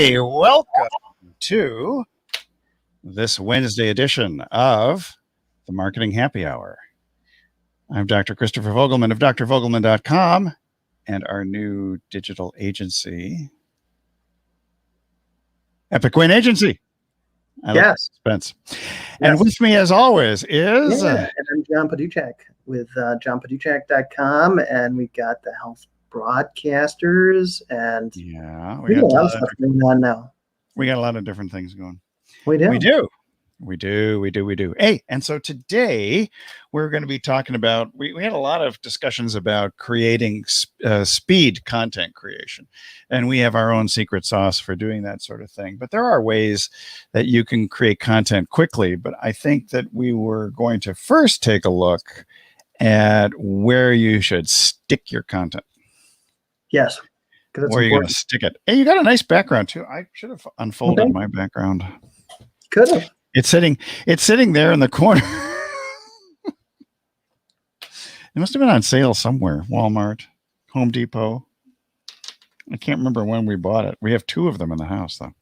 Hey, welcome to this Wednesday edition of the Marketing Happy Hour. I'm Dr. Christopher Vogelman of drvogelman.com and our new digital agency, Epic Win Agency. I like suspense. And with me, as always, is... and I'm John Paduchak with johnpaduchak.com, and we've got the health broadcasters, and we got a lot of stuff going on now. We got a lot of different things going. We do. We do. Hey, and so today we're going to be talking about, we had a lot of discussions about creating speed content creation, and we have our own secret sauce for doing that sort of thing. But there are ways that you can create content quickly. But I think that we were going to first take a look at where you should stick your content. Yes. Where are you going to stick it? Hey, you got a nice background too. I should have unfolded my background. Could have. It's sitting there in the corner. It must have been on sale somewhere. Walmart, Home Depot. I can't remember when we bought it. We have two of them in the house though.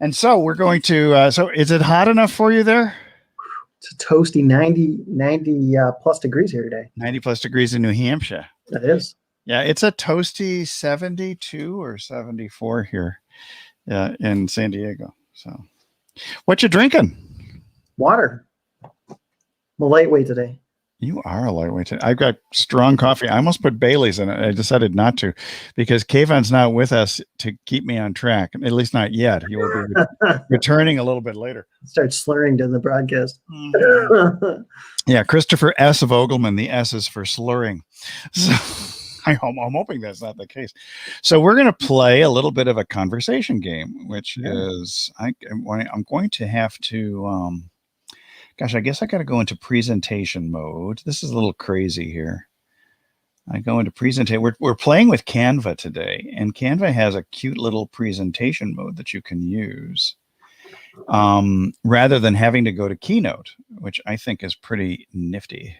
And so we're going to, so is it hot enough for you there? It's a toasty 90 plus degrees here today. 90 plus degrees in New Hampshire. It is. Yeah, it's a toasty 72 or 74 here in San Diego. So what you drinking? Water. I'm a lightweight today. You are a lightweight today. I've got strong coffee. I almost put Bailey's in it. I decided not to because Kayvon's not with us to keep me on track, at least not yet. He will be returning a little bit later. Start slurring during the broadcast. Mm-hmm. Yeah, Christopher S. Vogelman. The S is for slurring. So I'm hoping that's not the case. So we're going to play a little bit of a conversation game, which is I'm going to have to, gosh, I guess I got to go into presentation mode. This is a little crazy here. I go into presentation. We're playing with Canva today, and Canva has a cute little presentation mode that you can use rather than having to go to Keynote, which I think is pretty nifty.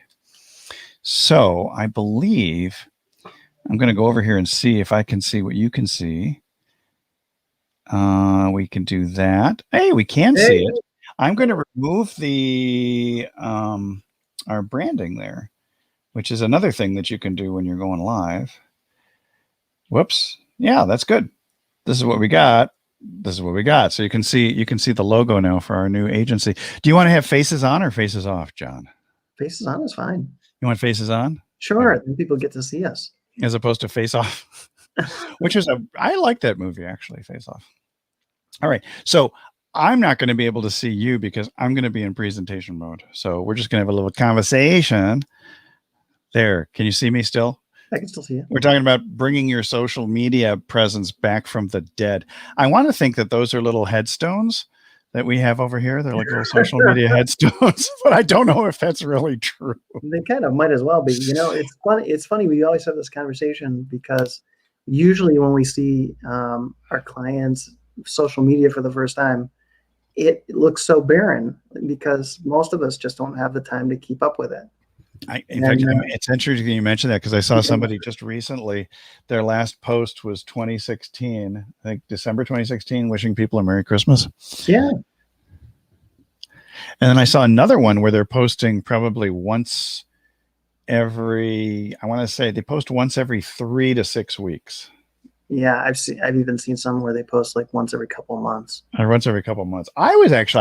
So I believe I'm going to go over here and see if I can see what you can see. We can do that. Hey, we can see it. I'm going to remove the our branding there, which is another thing that you can do when you're going live. Whoops. Yeah, that's good. This is what we got. So you can see the logo now for our new agency. Do you want to have faces on or faces off, John? Faces on is fine. You want faces on? Sure. Then people get to see us. As opposed to Face Off, which is I like that movie actually, Face Off. All right. So I'm not going to be able to see you because I'm going to be in presentation mode. So we're just going to have a little conversation there. Can you see me still? I can still see you. We're talking about bringing your social media presence back from the dead. I want to think that those are little headstones that we have over here. They're like little social media headstones, but I don't know if that's really true. They kind of might as well be. You know, it's funny. It's funny. We always have this conversation because usually when we see our clients' social media for the first time, it looks so barren because most of us just don't have the time to keep up with it. In fact, it's interesting you mentioned that because I saw somebody just recently, their last post was 2016, I think December 2016, wishing people a Merry Christmas. Yeah. And then I saw another one where they're posting probably once every, I want to say they post once every 3 to 6 weeks. Yeah, I've even seen some where they post like once every couple of months. Or once every couple of months. I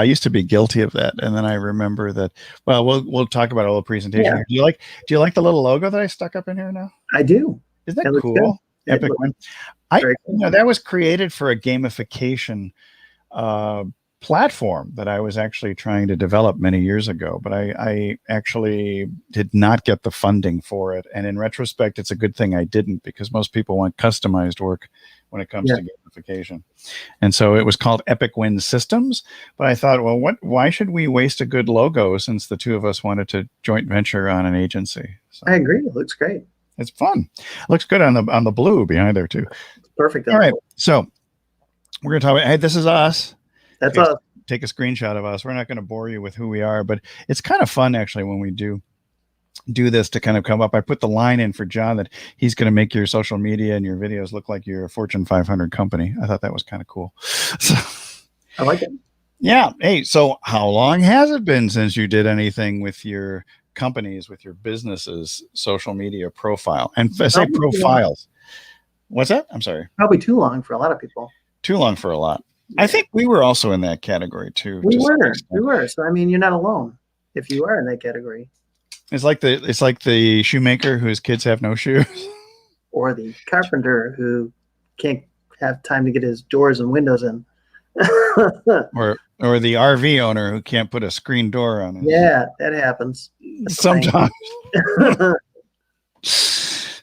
used to be guilty of that, and then I remember that. Well, we'll talk about all the presentation. Yeah. Do you like the little logo that I stuck up in here now? I do. Isn't that cool? Epic Win. That was created for a gamification platform that I was actually trying to develop many years ago, but I actually did not get the funding for it. And in retrospect, it's a good thing I didn't because most people want customized work when it comes to gamification. And so it was called Epic Win Systems. But I thought, well, why should we waste a good logo since the two of us wanted to joint venture on an agency? So I agree. It looks great. It's fun. It looks good on the blue behind there too. It's perfect. All right. So we're going to talk about, hey, this is us. That's us. Take a screenshot of us. We're not going to bore you with who we are, but it's kind of fun actually when we do do this to kind of come up. I put the line in for John that he's going to make your social media and your videos look like you're a Fortune 500 company. I thought that was kind of cool. So, I like it. Yeah. Hey, so how long has it been since you did anything with your companies, with your businesses, social media profile? And I say profiles. What's that? I'm sorry. Probably too long for a lot of people. Too long for a lot. Yeah. I think we were also in that category too. We were. So I mean, you're not alone if you are in that category. It's like the shoemaker whose kids have no shoes, or the carpenter who can't have time to get his doors and windows in, or the RV owner who can't put a screen door on it. Yeah, that happens sometimes.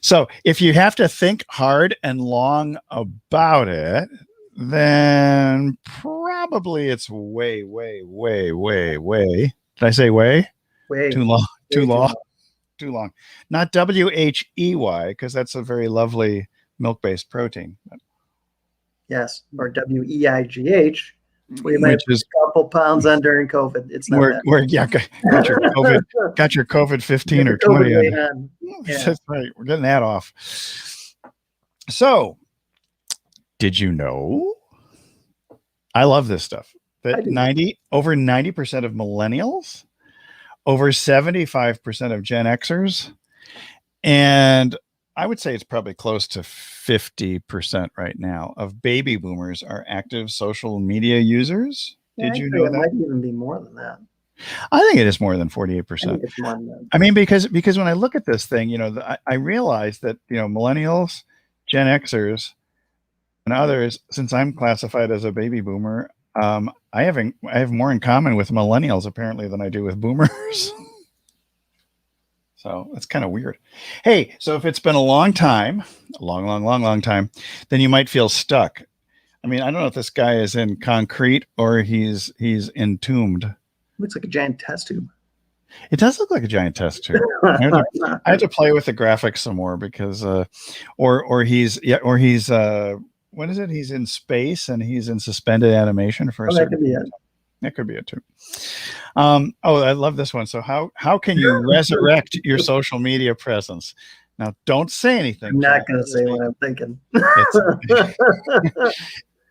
So if you have to think hard and long about it, then probably it's way. Did I say way? Way too long. Too long. Not WHEY, because that's a very lovely milk-based protein. Yes, or WEIGH, where you might have a couple pounds on during COVID. It's not got your COVID 15 or 20 on. Yeah. That's right. We're getting that off. So, did you know? I love this stuff. That over 90% of millennials, over 75% of Gen Xers, and I would say it's probably close to 50% right now of baby boomers are active social media users. Did you know that? It might even be more than that. I think it is more than 48%. I think it's more than that. I mean, because when I look at this thing, I realize that, millennials, Gen Xers, and others, since I'm classified as a baby boomer, I have more in common with millennials apparently than I do with boomers. So that's kind of weird. Hey, so if it's been a long time, a long time, then you might feel stuck. I mean, I don't know if this guy is in concrete or he's entombed. Looks like a giant test tube. It does look like a giant test tube. I have to play with the graphics some more because, or he's what is it? He's in space and he's in suspended animation for a certain. That could be it. That could be it too. I love this one. So how can you resurrect your social media presence? Now, don't say anything. I'm not going to say what I'm thinking.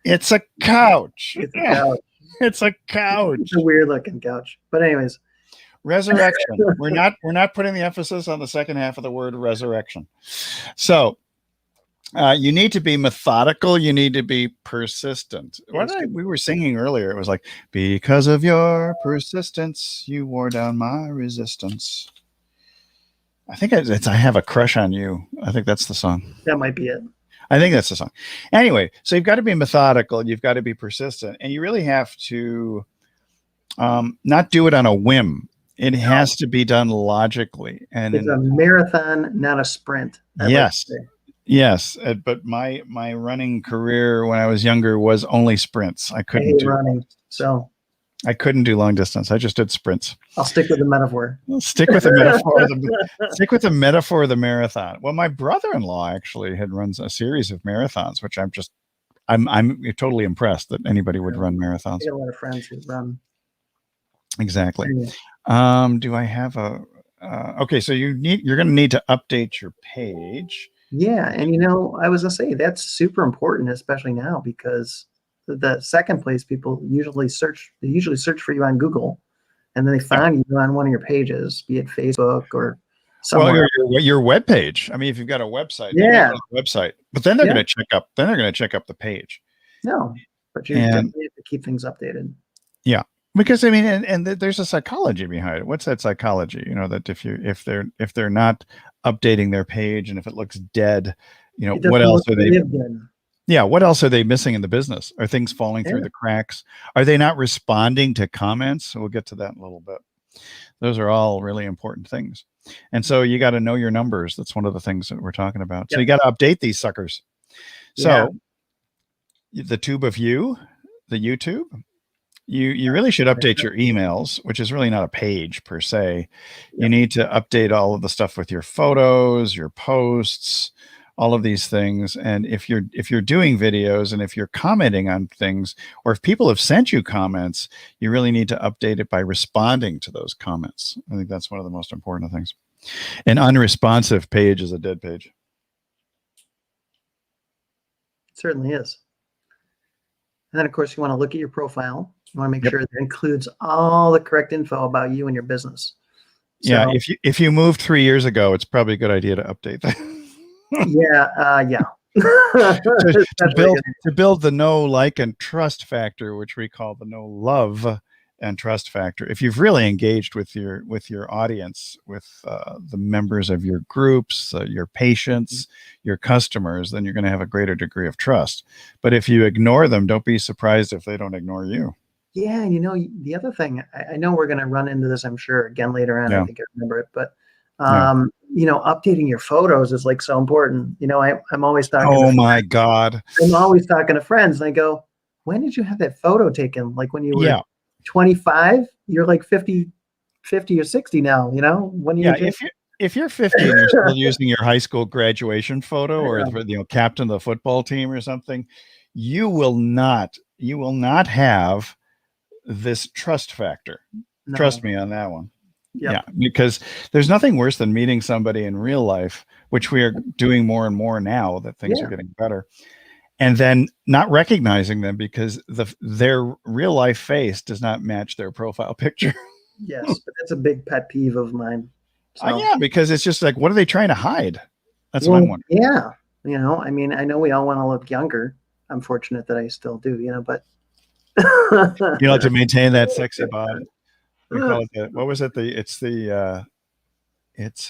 It's a couch. It's a couch. It's a couch. It's a weird looking couch. But anyways, resurrection. We're not putting the emphasis on the second half of the word resurrection. So you need to be methodical. You need to be persistent. We were singing earlier. It was like, because of your persistence, you wore down my resistance. I think I have a crush on you. I think that's the song. That might be it. I think that's the song. Anyway, so you've got to be methodical. You've got to be persistent, and you really have to not do it on a whim. It has to be done logically. And it's a marathon, not a sprint. Yes. Yes, but my running career when I was younger was only sprints. I couldn't do running, so I couldn't do long distance. I just did sprints. I'll stick with the metaphor. Stick with the metaphor. Stick with the metaphor of the marathon. Well, my brother-in-law actually had run a series of marathons, which I'm totally impressed that anybody would run marathons. I got a lot of friends who run. Exactly. Do I have a? Okay, so you're going to need to update your page. Yeah, and I was gonna say that's super important, especially now, because the second place people usually search for you on Google, and then they find you on one of your pages, be it Facebook or somewhere. Well, your web page. I mean, if you've got a website, website, but then they're going to check up. Then they're going to check up the page. No, but you have to keep things updated. Yeah. Because I mean, and there's a psychology behind it. What's that psychology? That if they're not updating their page and if it looks dead, what else are they? Yeah, what else are they missing in the business? Are things falling through the cracks? Are they not responding to comments? We'll get to that in a little bit. Those are all really important things, and so you got to know your numbers. That's one of the things that we're talking about. So you got to update these suckers. So the tube of you, the YouTube. You really should update your emails, which is really not a page per se. You need to update all of the stuff with your photos, your posts, all of these things. And if you're doing videos and if you're commenting on things, or if people have sent you comments, you really need to update it by responding to those comments. I think that's one of the most important things. An unresponsive page is a dead page. It certainly is. And then, of course, you want to look at your profile. You want to make Yep. sure that includes all the correct info about you and your business. Yeah, if you moved 3 years ago, it's probably a good idea to update that. Yeah. to build the know, like, and trust factor, which we call the know, love, and trust factor. If you've really engaged with your audience, with the members of your groups, your patients, your customers, then you're going to have a greater degree of trust. But if you ignore them, don't be surprised if they don't ignore you. Yeah, and the other thing, I know we're going to run into this, I'm sure, again later on. Yeah. I think I remember it, but updating your photos is like so important. I'm always talking. Oh my God! I'm always talking to friends, and I go, "When did you have that photo taken? Like when you were 25? You're like 50 or 60 now. When you if you're 50 and you're still using your high school graduation photo or captain of the football team or something, you will not have this trust factor. No. Trust me on that one. Yep. Yeah, because there's nothing worse than meeting somebody in real life, which we are doing more and more now that things are getting better, and then not recognizing them because their real life face does not match their profile picture. Yes, but that's a big pet peeve of mine. So. Yeah, because it's just like, what are they trying to hide? That's what I'm wondering. Yeah, I mean, I know we all want to look younger. I'm fortunate that I still do, but you like to maintain that sexy body. We call it what was it? It's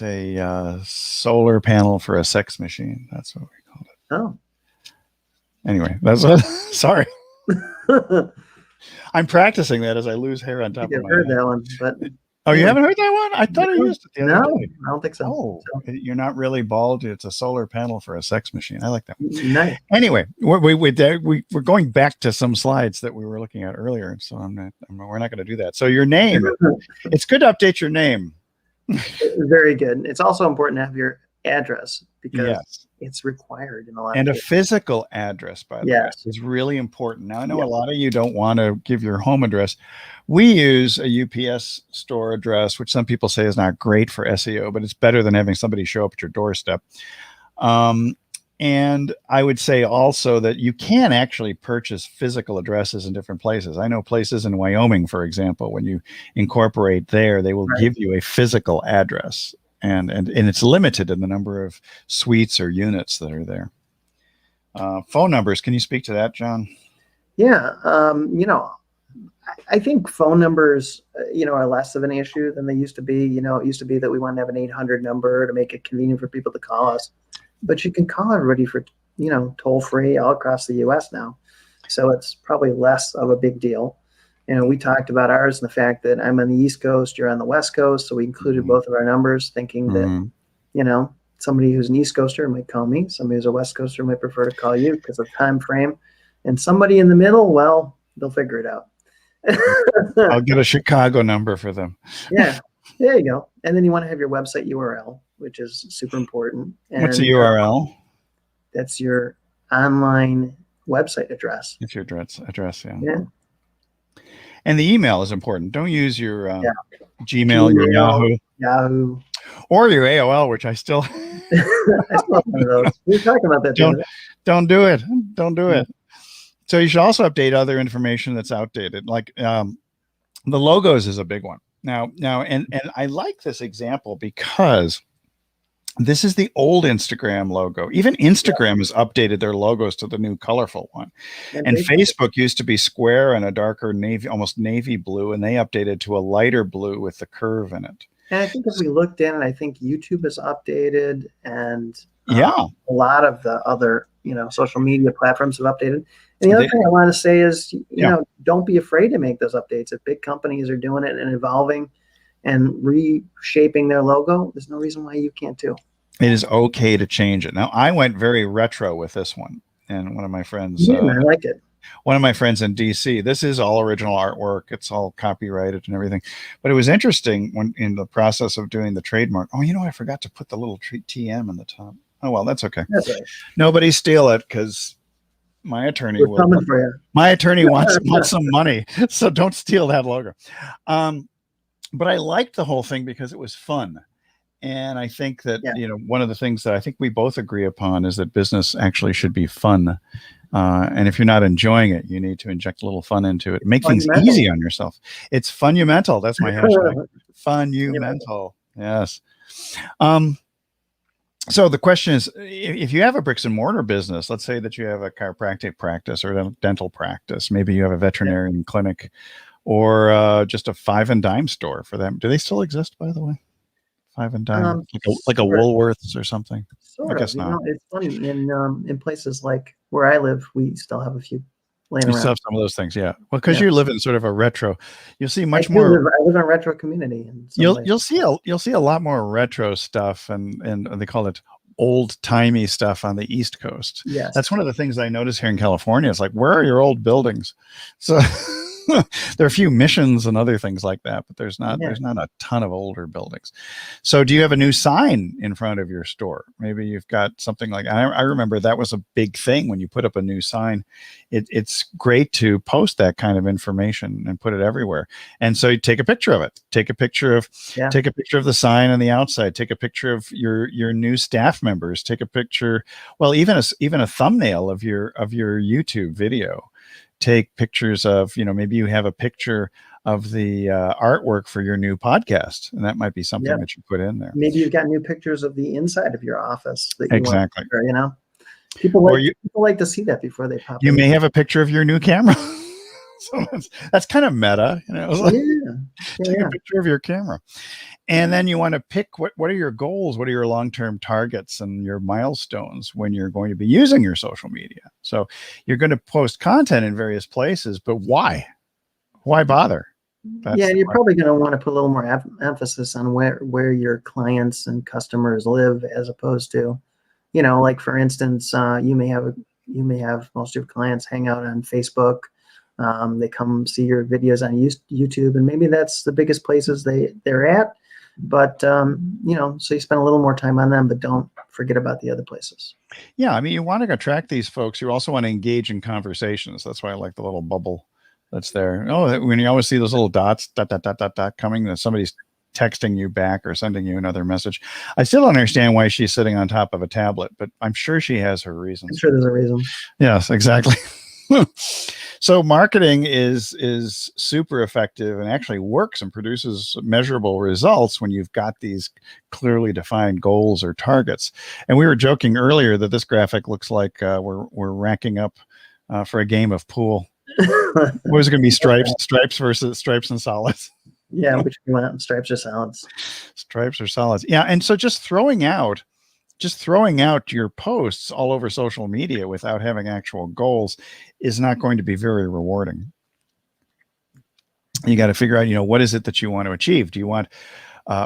a solar panel for a sex machine. That's what we called it. Oh. Anyway, that's what. Sorry. I'm practicing that as I lose hair on top of my head. I've heard that one, but. Oh, you haven't heard that one? I thought I used it the other day. I don't think so. Oh, you're not really bald. It's a solar panel for a sex machine. I like that one. Nice. Anyway, we're going back to some slides that we were looking at earlier, so we're not going to do that. So your name, it's good to update your name. Very good. It's also important to have your address because it's required in a lot of cases. A physical address, by the way, is really important. Now, I know a lot of you don't want to give your home address. We use a UPS store address, which some people say is not great for SEO, but it's better than having somebody show up at your doorstep. And I would say also that you can actually purchase physical addresses in different places. I know places in Wyoming, for example, when you incorporate there, they will give you a physical address. And it's limited in the number of suites or units that are there. Phone numbers. Can you speak to that, John? Yeah. I think phone numbers, are less of an issue than they used to be. It used to be that we wanted to have an 800 number to make it convenient for people to call us. But you can call everybody for, toll free all across the U.S. now. So it's probably less of a big deal. We talked about ours and the fact that I'm on the East Coast, you're on the West Coast. So we included both of our numbers thinking that, somebody who's an East Coaster might call me. Somebody who's a West Coaster might prefer to call you because of time frame. And somebody in the middle, well, they'll figure it out. I'll get a Chicago number for them. Yeah, there you go. And then you want to have your website URL, which is super important. And what's the URL? That's your online website address. It's your address, yeah. And the email is important. Don't use your Gmail, your Yahoo, or your AOL, which I still. I still have one of those. We were talking about that. Don't do it. Don't do it. So you should also update other information that's outdated, like the logos is a big one. Now, and I like this example because this is the old Instagram logo. Even Instagram has updated their logos to the new colorful one. And Facebook used to be square and a darker navy, almost navy blue, and they updated to a lighter blue with the curve in it. And I think if we looked in, I think YouTube is updated, and a lot of the other social media platforms have updated. And the other thing I want to say is, don't be afraid to make those updates. If big companies are doing it and evolving and reshaping their logo, there's no reason why you can't too. It is okay to change it. Now, I went very retro with this one, and one of my friends. I like it. One of my friends in DC. This is all original artwork. It's all copyrighted and everything. But it was interesting when in the process of doing the trademark. Oh, I forgot to put the little TM in the top. Oh well, that's okay. That's right. Nobody steal it because my attorney will. Coming for you. My attorney wants some money, so don't steal that logo. But I liked the whole thing because it was fun. And I think that, Yeah. one of the things that I think we both agree upon is that business actually should be fun. And if you're not enjoying it, you need to inject a little fun into it. Make things easy on yourself. It's funumental. That's my hashtag. Funumental. Yes. So the question is, if you have a bricks and mortar business, let's say that you have a chiropractic practice or a dental practice, maybe you have a veterinarian clinic, or just a 5 and dime store for them. Do they still exist, by the way? 5 and dime, like a Woolworths or something. Sort of. It's funny in places like where I live, we still have a few laying around. You still have some of those things, yeah. Well, because you live in sort of a retro, you'll see much more. I live in a retro community. You'll see a lot more retro stuff, and they call it old timey stuff on the East Coast. Yes, that's one of the things I notice here in California. It's like, where are your old buildings? So. There are a few missions and other things like that, but there's not a ton of older buildings. So do you have a new sign in front of your store? Maybe you've got something like, I remember that was a big thing when you put up a new sign. It's great to post that kind of information and put it everywhere. And so you take a picture of it. Take a picture of the sign on the outside. Take a picture of your new staff members. Take a picture, well, even a thumbnail of your YouTube video. Take pictures of, maybe you have a picture of the artwork for your new podcast, and that might be something that you put in there. Maybe you've got new pictures of the inside of your office. That you exactly. Want to share, people like to see that before they pop. You may have a picture of your new camera. So that's kind of meta, Take a picture of your camera. And then you want to pick what are your goals, what are your long-term targets and your milestones when you're going to be using your social media. So you're going to post content in various places, but why? Why bother? And you're probably going to want to put a little more emphasis on where your clients and customers live, as opposed to, like for instance, you may have most of your clients hang out on Facebook. They come see your videos on YouTube, and maybe that's the biggest places they're at. But, so you spend a little more time on them, but don't forget about the other places. Yeah. I mean, you want to attract these folks. You also want to engage in conversations. That's why I like the little bubble that's there. Oh, when you always see those little dots, dot, coming, that somebody's texting you back or sending you another message. I still don't understand why she's sitting on top of a tablet, but I'm sure she has her reasons. I'm sure there's a reason. Yes, exactly. So marketing is super effective and actually works and produces measurable results when you've got these clearly defined goals or targets. And we were joking earlier that this graphic looks like we're racking up for a game of pool. What is it going to be? Stripes versus stripes and solids. Yeah, which you want, stripes or solids? Stripes or solids. Yeah, and so just throwing out your posts all over social media without having actual goals is not going to be very rewarding. You got to figure out, what is it that you want to achieve? Do you want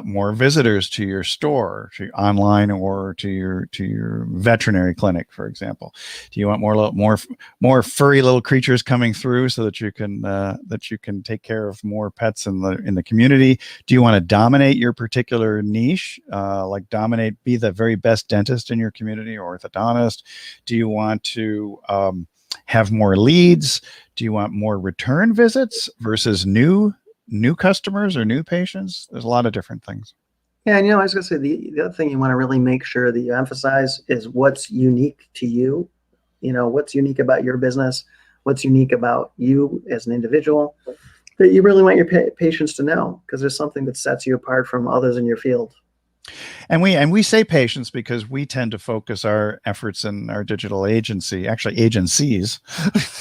more visitors to your store, to online, or to your veterinary clinic, for example? Do you want more furry little creatures coming through so that you can take care of more pets in the community? Do you want to dominate your particular niche, be the very best dentist in your community or orthodontist? Do you want to have more leads? Do you want more return visits versus new customers or new patients? There's a lot of different things. Yeah, and I was going to say the other thing you want to really make sure that you emphasize is what's unique to you. What's unique about your business, what's unique about you as an individual that you really want your patients to know, because there's something that sets you apart from others in your field. And we say patients because we tend to focus our efforts in our digital agency, actually agencies,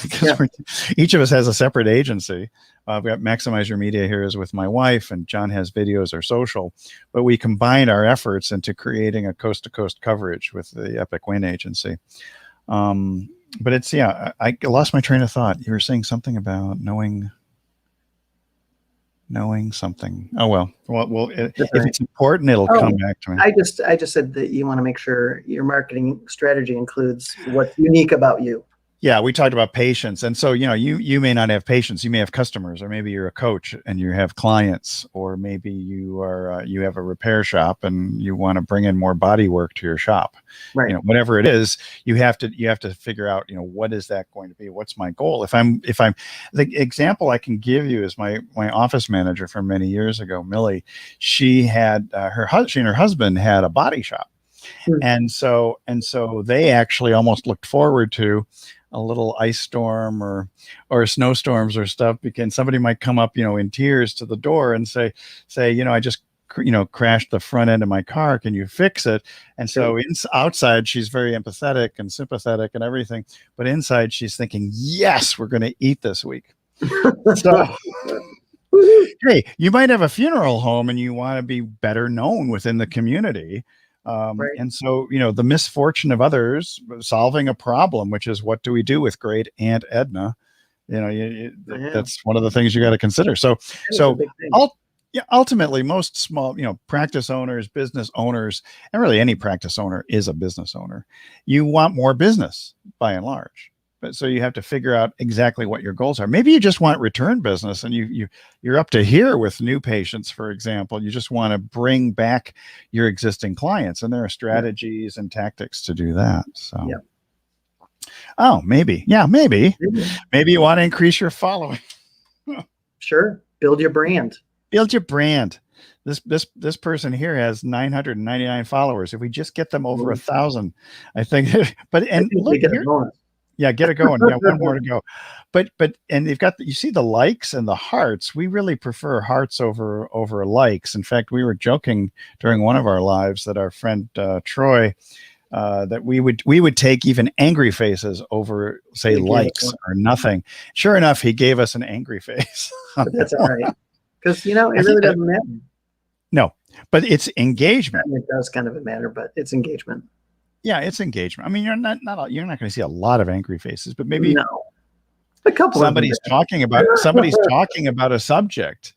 because each of us has a separate agency. I've got Maximize Your Media here is with my wife, and John has Videos or Social, but we combine our efforts into creating a coast-to-coast coverage with the Epic Win agency. But it's, I lost my train of thought. You were saying something about knowing something. Oh, well, if it's important, it'll come back to me. I just said that you want to make sure your marketing strategy includes what's unique about you. Yeah, we talked about patience. And so, you may not have patience. You may have customers, or maybe you're a coach and you have clients, or maybe you are, you have a repair shop and you want to bring in more body work to your shop. Right. Whatever it is, you have to figure out, what is that going to be? What's my goal? If I'm, the example I can give you is my office manager from many years ago, Millie. She had, she and her husband had a body shop. And so they actually almost looked forward to a little ice storm or snowstorms or stuff, because somebody might come up, in tears to the door and say, I just, crashed the front end of my car. Can you fix it? And so outside, she's very empathetic and sympathetic and everything. But inside, she's thinking, yes, we're going to eat this week. So, hey, you might have a funeral home and you want to be better known within the community. Right. And so, the misfortune of others solving a problem, which is, what do we do with great Aunt Edna? That's one of the things you got to consider. So ultimately, most small, practice owners, business owners, and really any practice owner is a business owner. You want more business by and large. But so you have to figure out exactly what your goals are. Maybe you just want return business, and you're up to here with new patients, for example. You just want to bring back your existing clients, and there are strategies and tactics to do that. So, oh, maybe you want to increase your following. Sure, build your brand. This person here has 999 followers. If we just get them over 1,000, I think. But look here. Yeah, get it going. Yeah, one more to go. But and they've got you see the likes and the hearts. We really prefer hearts over likes. In fact, we were joking during one of our lives that our friend Troy, that we would take even angry faces over, say, likes or nothing. Sure enough, he gave us an angry face. But that's all right, because it really doesn't matter. No, but it's engagement. It does kind of matter, but it's engagement. Yeah, it's engagement. I mean, you're not going to see a lot of angry faces, but maybe a couple. Somebody's talking about a subject,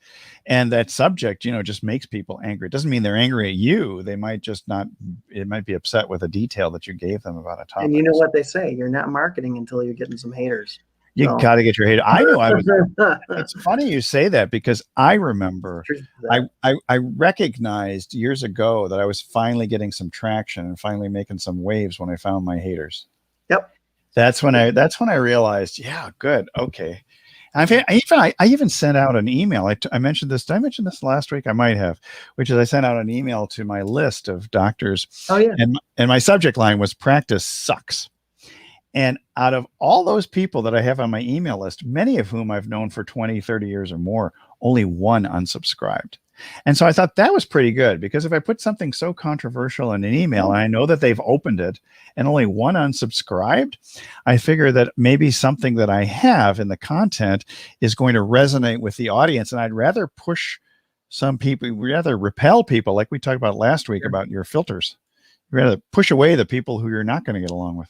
and that subject, just makes people angry. It doesn't mean they're angry at you. They might just not. It might be upset with a detail that you gave them about a topic. And you know what they say: you're not marketing until you're getting some haters. You got to get your hate. I knew I was. It's funny you say that, because I remember I recognized years ago that I was finally getting some traction and finally making some waves when I found my haters. Yep. That's when I realized, yeah, good. Okay. I even sent out an email. I mentioned this. Did I mention this last week? I might have, which is I sent out an email to my list of doctors. Oh yeah. And my subject line was "Practice sucks." And out of all those people that I have on my email list, many of whom I've known for 20, 30 years or more, only one unsubscribed. And so I thought that was pretty good, because if I put something so controversial in an email and I know that they've opened it and only one unsubscribed, I figure that maybe something that I have in the content is going to resonate with the audience. And I'd rather push some people, rather repel people, like we talked about last week about your filters. You'd rather push away the people who you're not going to get along with.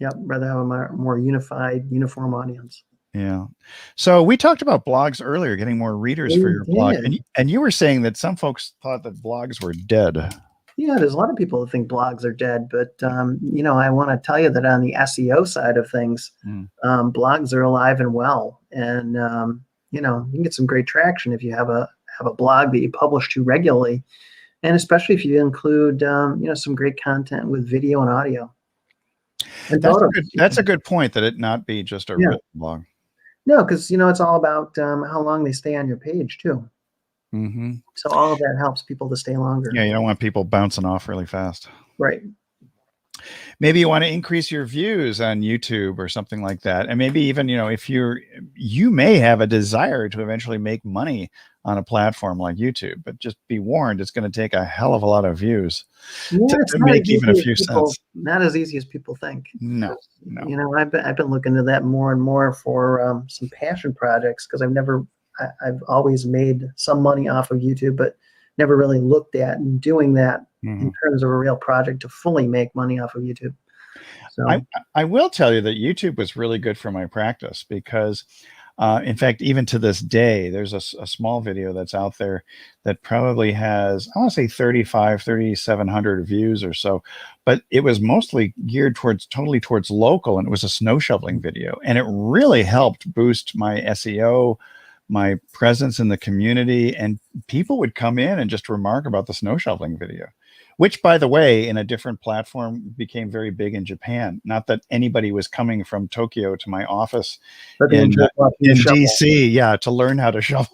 Yep, rather have a more uniform audience. Yeah. So we talked about blogs earlier, getting more readers for your blog. And you were saying that some folks thought that blogs were dead. Yeah, there's a lot of people that think blogs are dead, but I want to tell you that on the SEO side of things, blogs are alive and well, and you can get some great traction if you have a blog that you publish to regularly, and especially if you include some great content with video and audio. And that's a good point, that it not be just a written blog. No, because it's all about how long they stay on your page too. Mm-hmm. So all of that helps people to stay longer. Yeah, you don't want people bouncing off really fast. Right. Maybe you want to increase your views on YouTube or something like that. And maybe even, if you may have a desire to eventually make money on a platform like YouTube, but just be warned, it's going to take a hell of a lot of views to make even a few cents. Not as easy as people think. No. I've been looking into that more and more for some passion projects, because I've always made some money off of YouTube, but never really looked at doing that in terms of a real project to fully make money off of YouTube. So I will tell you that YouTube was really good for my practice, because In fact, even to this day, there's a small video that's out there that probably has, I want to say 3,700 views or so, but it was mostly geared totally towards local, and it was a snow shoveling video. And it really helped boost my SEO, my presence in the community, and people would come in and just remark about the snow shoveling video, which, by the way, in a different platform became very big in Japan. Not that anybody was coming from Tokyo to my office in DC, yeah, to learn how to shovel.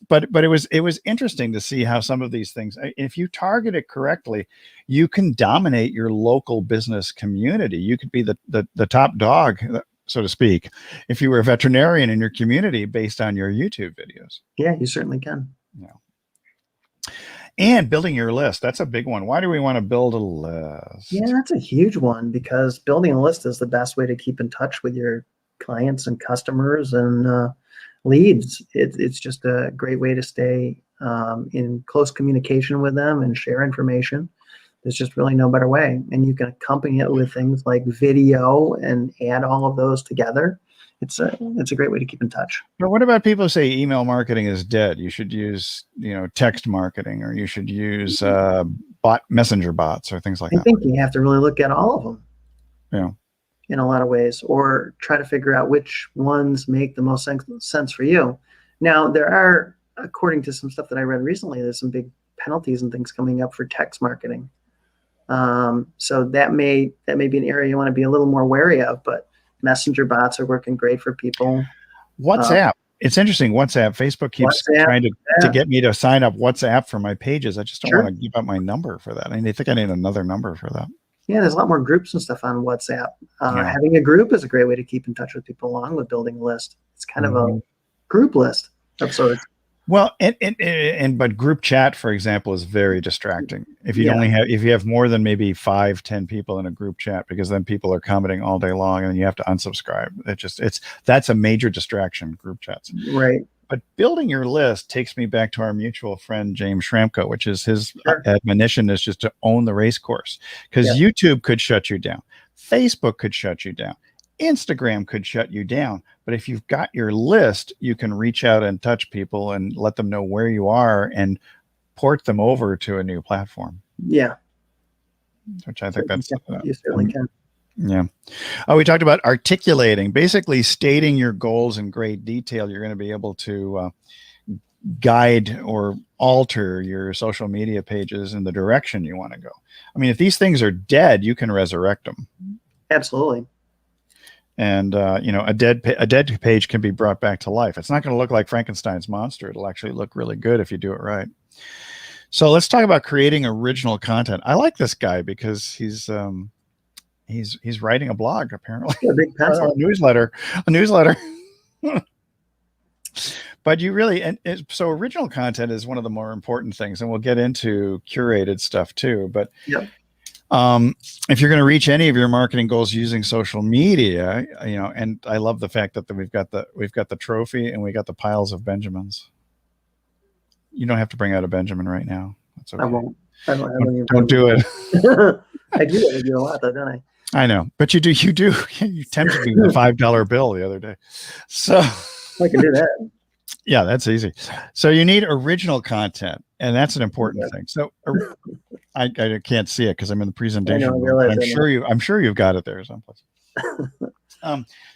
But it was interesting to see how some of these things, if you target it correctly, you can dominate your local business community. You could be the top dog, so to speak, if you were a veterinarian in your community based on your YouTube videos. Yeah, you certainly can. Yeah. And building your list, that's a big one. Why do we want to build a list? Yeah, that's a huge one, because building a list is the best way to keep in touch with your clients and customers and leads. It's just a great way to stay in close communication with them and share information. There's just really no better way. And you can accompany it with things like video and add all of those together. It's a great way to keep in touch. But what about people who say email marketing is dead? You should use, text marketing, or you should use messenger bots or things like that. I think you have to really look at all of them. Yeah. In a lot of ways, or try to figure out which ones make the most sense for you. Now, there are, according to some stuff that I read recently, there's some big penalties and things coming up for text marketing. So that may be an area you want to be a little more wary of, but messenger bots are working great for people. WhatsApp. It's interesting. WhatsApp. Facebook keeps trying to get me to sign up WhatsApp for my pages. I just don't want to give up my number for that. I mean, I think I need another number for that. Yeah, there's a lot more groups and stuff on WhatsApp. Having a group is a great way to keep in touch with people, along with building a list. It's kind of a group list of sorts. Well, but group chat, for example, is very distracting. If you if you have more than maybe 5-10 people in a group chat, because then people are commenting all day long, and you have to unsubscribe. That's a major distraction, group chats. Right. But building your list takes me back to our mutual friend, James Schramko, which is his admonition is just to own the race course, because YouTube could shut you down. Facebook could shut you down. Instagram could shut you down. But if you've got your list, you can reach out and touch people and let them know where you are and port them over to a new platform. Yeah. Which I think you certainly can. Yeah. Oh, we talked about articulating, basically stating your goals in great detail. You're going to be able to guide or alter your social media pages in the direction you want to go. I mean, if these things are dead, you can resurrect them. Absolutely. And, a dead page can be brought back to life. It's not going to look like Frankenstein's monster. It'll actually look really good if you do it right. So let's talk about creating original content. I like this guy because he's writing a blog, apparently. A big pencil. A newsletter. But you really, so original content is one of the more important things, and we'll get into curated stuff too. But if you're going to reach any of your marketing goals using social media, and I love the fact that we've got the trophy and we got the piles of Benjamins. You don't have to bring out a Benjamin right now. That's okay. I won't. Don't do it. I do a lot though, don't I? I know, but you do. You tempted me with a $5 bill the other day. So I can do that. Yeah, that's easy. So you need original content, and that's an important thing. So I can't see it because I'm in the presentation. I'm sure you've got it there someplace.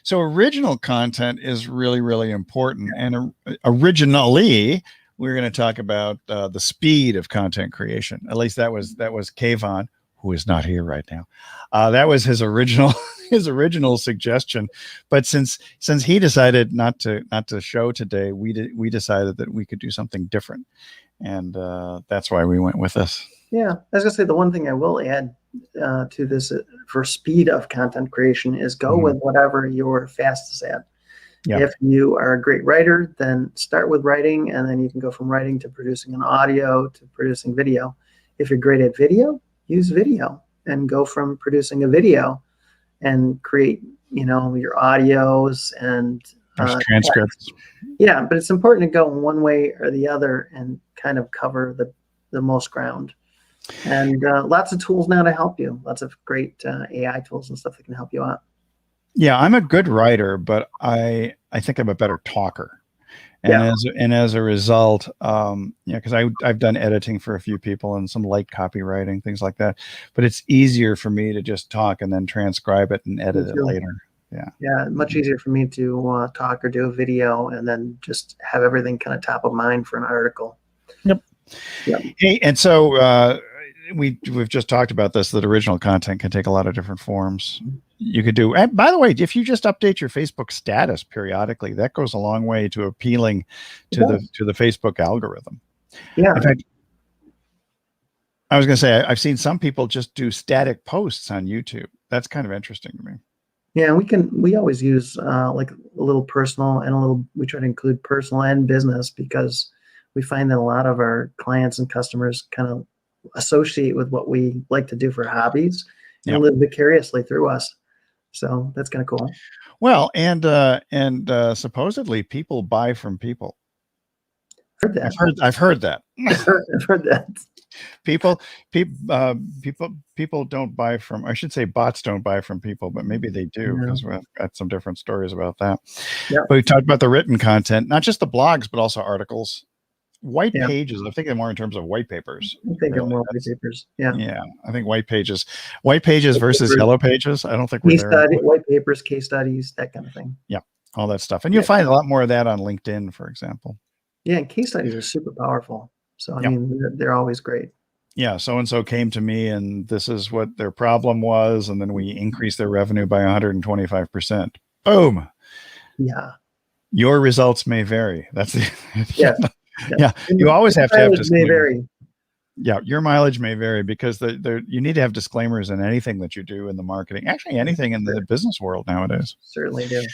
So original content is really, really important. And originally, we're going to talk about the speed of content creation. At least that was Kayvon, who is not here right now. That was his original suggestion. But since he decided not to show today, we decided that we could do something different, and that's why we went with this. Yeah, I was gonna say the one thing I will add to this for speed of content creation is go with whatever you're fastest at. Yeah. If you are a great writer, then start with writing, and then you can go from writing to producing an audio to producing video. If you're great at video, use video and go from producing a video and create, your audios and transcripts. Yeah, but it's important to go one way or the other and kind of cover the most ground. And lots of tools now to help you. Lots of great AI tools and stuff that can help you out. Yeah, I'm a good writer, but I I think I'm a better talker. Yeah. And as a result, because I've done editing for a few people and some light copywriting, things like that. But it's easier for me to just talk and then transcribe it and Me edit it too. later. Yeah. Yeah, much easier for me to talk or do a video and then just have everything kind of top of mind for an article. Yep. Yep. Hey, and so we've just talked about this, that original content can take a lot of different forms. You could do, and by the way, if you just update your Facebook status periodically, that goes a long way to appealing to the Facebook algorithm. Yeah. In fact, I was going to say, I've seen some people just do static posts on YouTube. That's kind of interesting to me. Yeah, we always use like a little personal and a little, we try to include personal and business because we find that a lot of our clients and customers kind of associate with what we like to do for hobbies and live vicariously through us. So that's kind of cool. Well, and supposedly people buy from people. Heard that. I've heard that. I've heard that. People don't buy from, I should say bots don't buy from people, but maybe they do, because we've got some different stories about that. Yeah. But we talked about the written content, not just the blogs, but also articles, white pages. I'm thinking more in terms of white papers. I think more white papers. Yeah. Yeah. I think white pages versus yellow pages. I don't think we're there. White papers, case studies, that kind of thing. Yeah. All that stuff. And you'll find a lot more of that on LinkedIn, for example. Yeah. And case studies are super powerful. So, I mean, they're always great. Yeah. So-and-so came to me and this is what their problem was. And then we increased their revenue by 125%. Boom. Yeah. Your results may vary. That's the, yeah. You always have to have disclaimers. May vary. Yeah. Your mileage may vary because you need to have disclaimers in anything that you do in the marketing, actually anything in the business world nowadays. Certainly do.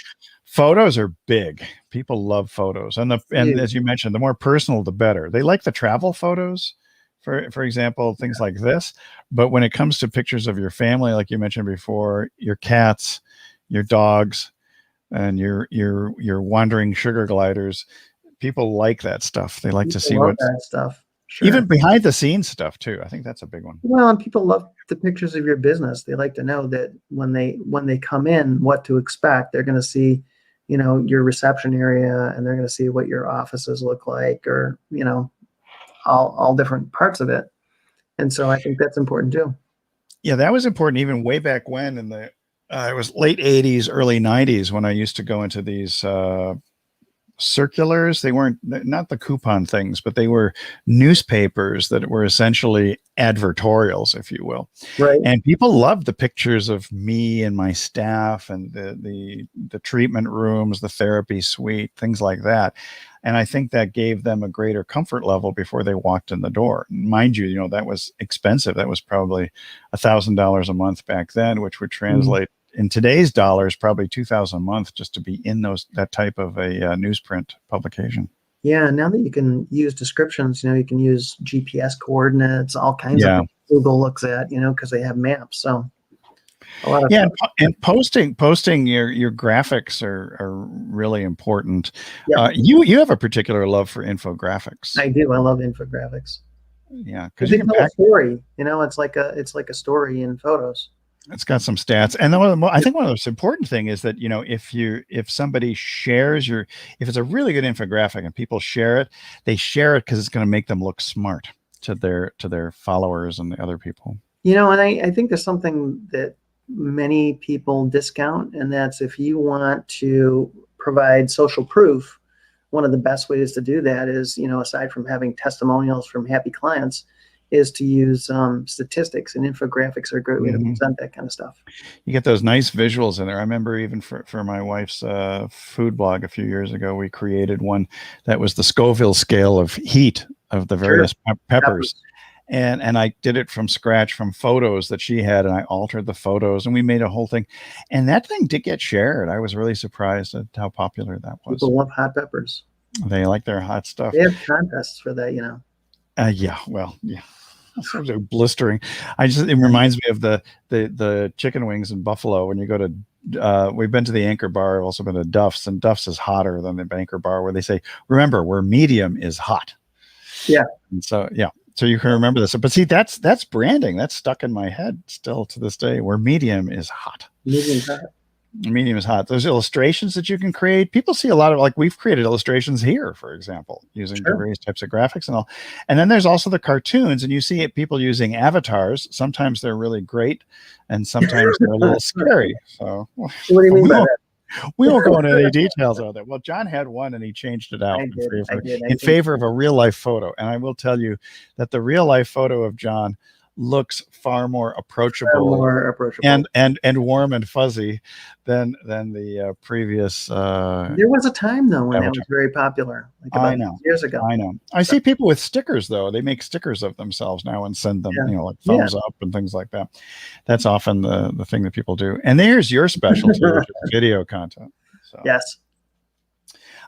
Photos are big. People love photos. And as you mentioned, the more personal, the better. They like the travel photos, for example, things like this. But when it comes to pictures of your family, like you mentioned before, your cats, your dogs, and your wandering sugar gliders, people like that stuff. They like to see that stuff. Sure. Even behind the scenes stuff too. I think that's a big one. Well, and people love the pictures of your business. They like to know that when they come in, what to expect. They're going to see, your reception area, and they're going to see what your offices look like, or all different parts of it. And so I think that's important too. Yeah, that was important even way back when in the it was late 80s, early 90s when I used to go into these circulars. They weren't, not the coupon things, but they were newspapers that were essentially advertorials, if you will. Right. And people loved the pictures of me and my staff and the treatment rooms, the therapy suite, things like that. And I think that gave them a greater comfort level before they walked in the door. Mind you, that was expensive. That was probably $1,000 a month back then, which would translate in today's dollars, probably $2,000 a month just to be in that type of a newsprint publication. Yeah, now that you can use descriptions, you can use GPS coordinates, all kinds of things Google looks at, because they have maps. So a lot of and posting your graphics are really important. Yeah. You have a particular love for infographics. I do. I love infographics. Yeah, because you can tell a story. It's like a story in photos. It's got some stats, and then I think one of the most important thing is that if somebody shares if it's a really good infographic and people share it, they share it because it's going to make them look smart to their followers and the other people. And I think there's something that many people discount, and that's if you want to provide social proof, one of the best ways to do that is, aside from having testimonials from happy clients, is to use statistics, and infographics are a great way to present that kind of stuff. You get those nice visuals in there. I remember even for my wife's food blog a few years ago, we created one that was the Scoville scale of heat of the various peppers. And I did it from scratch from photos that she had, and I altered the photos, and we made a whole thing. And that thing did get shared. I was really surprised at how popular that was. People love hot peppers. They like their hot stuff. They have contests for that, Yeah. So blistering. It reminds me of the chicken wings in Buffalo. When you go to, we've been to the Anchor Bar. I've also been to Duff's, and Duff's is hotter than the Anchor Bar, where they say, remember, where medium is hot. Yeah. And so, so you can remember this. But see, that's branding. That's stuck in my head still to this day, where medium is hot. Medium's hot. Medium is hot. Those illustrations that you can create, people see a lot of, like, we've created illustrations here, for example, using the various types of graphics and all. And then there's also the cartoons, and you see people using avatars. Sometimes they're really great, and sometimes they're a little scary. So What do you mean by that? we won't go into any details on that. Well, John had one, and he changed it out in favor of a real life photo. And I will tell you that the real life photo of John looks far more approachable, and warm and fuzzy than the previous. There was a time though when that was very popular, like about years ago. I know. I see people with stickers though. They make stickers of themselves now and send them, like thumbs up and things like that. That's often the thing that people do. And there's your specialty, which is video content. So. Yes.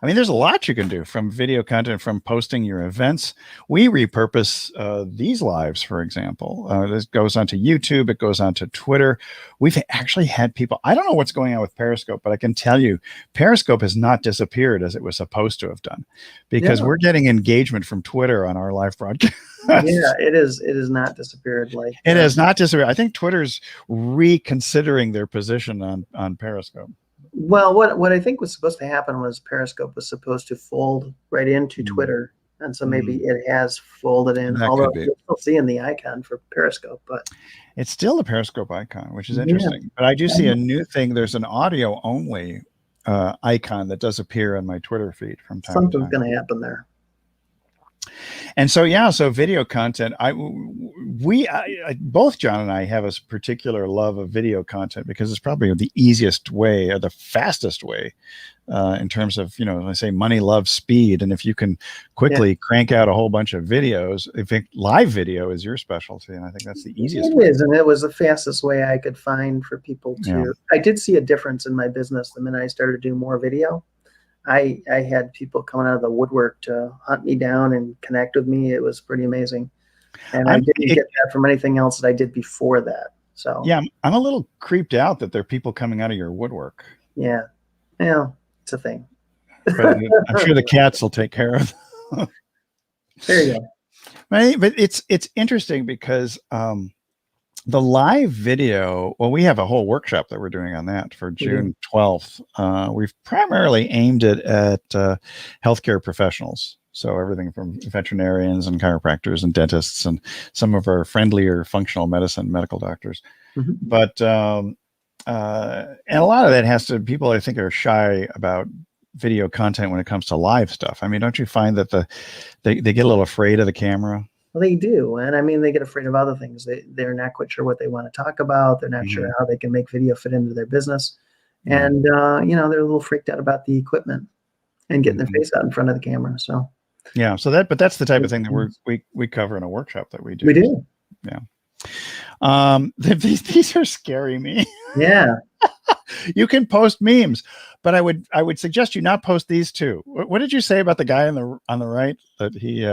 I mean, there's a lot you can do, from video content, from posting your events. We repurpose these lives, for example. This goes onto YouTube. It goes onto Twitter. We've actually had people, I don't know what's going on with Periscope, but I can tell you Periscope has not disappeared as it was supposed to have done, because we're getting engagement from Twitter on our live broadcast. Yeah, it is not disappeared. Like it has not disappeared. I think Twitter's reconsidering their position on Periscope. Well, what I think was supposed to happen was Periscope was supposed to fold right into Twitter, and so maybe it has folded in. Although you're still seeing the icon for Periscope, but it's still the Periscope icon, which is interesting. But I do see a new thing. There's an audio only icon that does appear on my Twitter feed from time to time. Something's going to happen there. And so, so video content, both John and I have a particular love of video content, because it's probably the easiest way, or the fastest way, in terms of, I say money loves speed. And if you can quickly crank out a whole bunch of videos, I think live video is your specialty. And I think that's the easiest way. It is, and it was the fastest way I could find for people to, I did see a difference in my business the minute I started to do more video. I had people coming out of the woodwork to hunt me down and connect with me. It was pretty amazing. And I didn't get that from anything else that I did before that. So yeah, I'm a little creeped out that there are people coming out of your woodwork. Yeah. Yeah, it's a thing. But I'm sure the cats will take care of them. There you go. But it's interesting because the live video, well, we have a whole workshop that we're doing on that for June 12th. We've primarily aimed it at healthcare professionals. So everything from veterinarians and chiropractors and dentists and some of our friendlier functional medicine medical doctors. But and a lot of that has to, people I think are shy about video content when it comes to live stuff. I mean, don't you find that they get a little afraid of the camera? Well, they do. And I mean, they get afraid of other things. They're not quite sure what they want to talk about. They're not sure how they can make video fit into their business. And, they're a little freaked out about the equipment and getting their face out in front of the camera. So, yeah. So that's the type of thing that we cover in a workshop that we do. We do. Yeah. These are scary me. Yeah. You can post memes, but I would suggest you not post these two. What did you say about the guy on the right, that he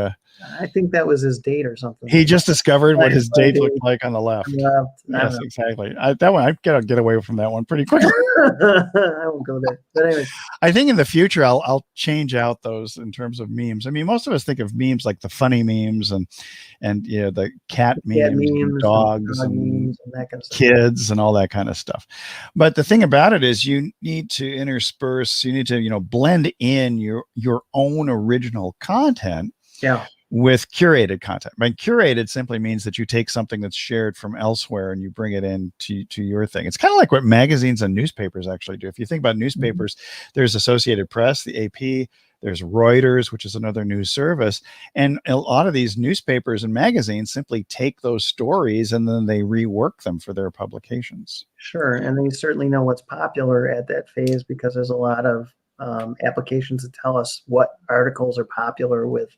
I think that was his date or something. He just discovered what his date looked like on the left. Yes, exactly. That one, I gotta get away from that one pretty quickly. I won't go there. But anyway, I think in the future I'll change out those in terms of memes. I mean, most of us think of memes like the funny memes and the cat memes, and dogs and memes and that kind of stuff. Kids and all that kind of stuff. But the thing about it is, you need to intersperse. You need to blend in your own original content. Yeah. With curated content. By curated simply means that you take something that's shared from elsewhere and you bring it in to your thing. It's kind of like what magazines and newspapers actually do. If you think about newspapers, there's Associated Press, the AP, there's Reuters, which is another news service. And a lot of these newspapers and magazines simply take those stories and then they rework them for their publications. Sure. And they certainly know what's popular at that phase, because there's a lot of applications that tell us what articles are popular with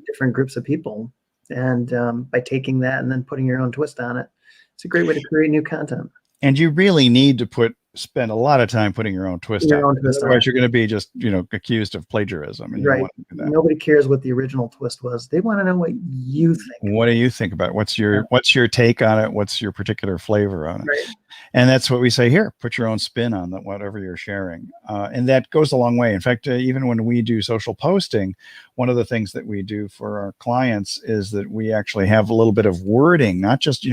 different groups of people. And by taking that and then putting your own twist on it, it's a great way to create new content. And you really need to spend a lot of time putting your own twist on it. Otherwise, you're going to be just, accused of plagiarism. And right. Nobody cares what the original twist was. They want to know what you think. What do you think about it? What's your take on it? What's your particular flavor on it? Right. And that's what we say here. Put your own spin on that, whatever you're sharing. And that goes a long way. In fact, even when we do social posting, one of the things that we do for our clients is that we actually have a little bit of wording, not just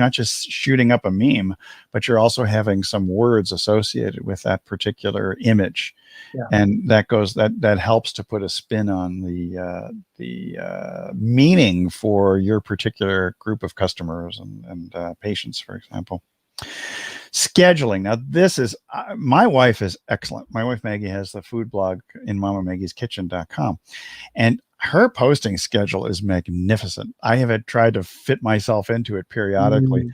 shooting up a meme, but you're also having some words associated associated with that particular image. Yeah. And that helps to put a spin on the meaning for your particular group of customers and patients, for example. Scheduling. Now, this is my wife is excellent. My wife Maggie has the food blog in mamamaggieskitchen.com, and her posting schedule is magnificent. I have tried to fit myself into it periodically,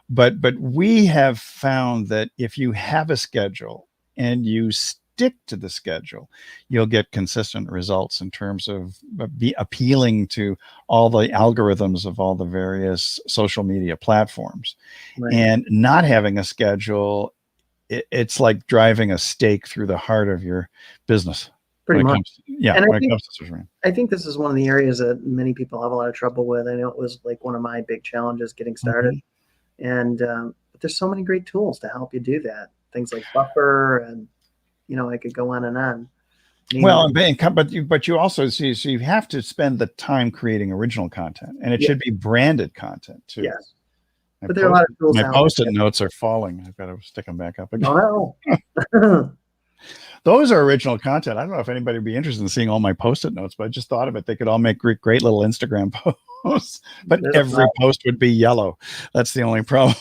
but we have found that if you have a schedule and you stick to the schedule, you'll get consistent results in terms of be appealing to all the algorithms of all the various social media platforms. Right. And not having a schedule, it's like driving a stake through the heart of your business. Pretty much. I think this is one of the areas that many people have a lot of trouble with. I know it was like one of my big challenges getting started. And but there's so many great tools to help you do that. Things like Buffer, and I could go on and on. Well, but you also see, so you have to spend the time creating original content, and it should be branded content too. Yes. But there are a lot of tools. My Post-it notes are falling. I've got to stick them back up again. Oh, no. Those are original content. I don't know if anybody would be interested in seeing all my Post-it notes, but I just thought of it. They could all make great little Instagram posts, but every post would be yellow. That's the only problem.